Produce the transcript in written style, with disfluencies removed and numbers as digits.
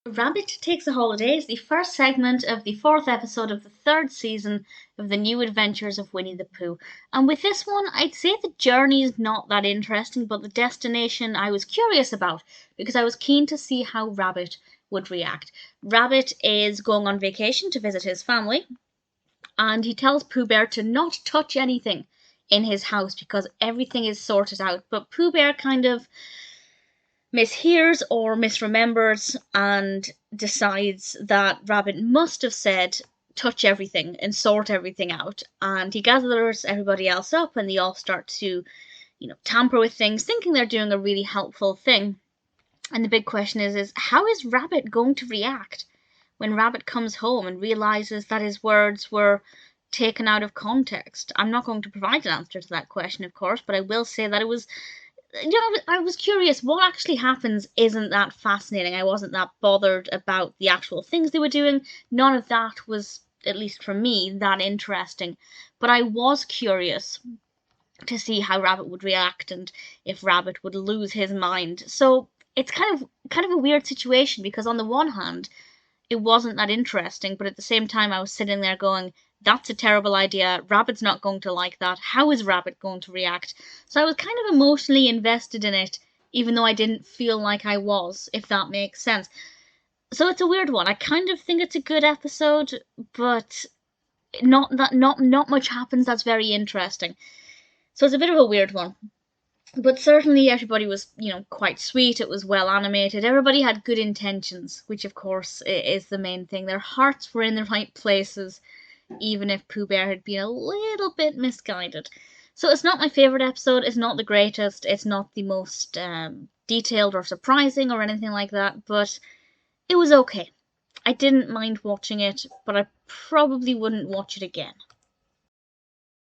Rabbit Takes a Holiday is the first segment of the fourth episode of the third season of The New Adventures of Winnie the Pooh. And with this one, I'd say the journey is not that interesting, but the destination I was curious about because I was keen to see how Rabbit would react. Rabbit is going on vacation to visit his family, and he tells Pooh Bear to not touch anything in his house because everything is sorted out. But Pooh Bear kind of mishears or misremembers and decides that Rabbit must have said touch everything and sort everything out. And he gathers everybody else up and they all start to, tamper with things, thinking they're doing a really helpful thing. And the big question is how is Rabbit going to react when Rabbit comes home and realizes that his words were taken out of context? I'm not going to provide an answer to that question, of course, but I will say that it was I was curious. What actually happens isn't that fascinating. I wasn't that bothered about the actual things they were doing. None of that was, at least for me, that interesting. But I was curious to see how Rabbit would react and if Rabbit would lose his mind. So it's kind of a weird situation because on the one hand, it wasn't that interesting, but at the same time I was sitting there going, that's a terrible idea. Rabbit's not going to like that. How is Rabbit going to react? So I was kind of emotionally invested in it, even though I didn't feel like I was, if that makes sense. So it's a weird one. I kind of think it's a good episode, but not much happens that's very interesting. So it's a bit of a weird one. But certainly everybody was, quite sweet. It was well animated. Everybody had good intentions, which of course is the main thing. Their hearts were in the right places, even if Pooh Bear had been a little bit misguided. So it's not my favourite episode, it's not the greatest, it's not the most detailed or surprising or anything like that, but it was okay. I didn't mind watching it, but I probably wouldn't watch it again.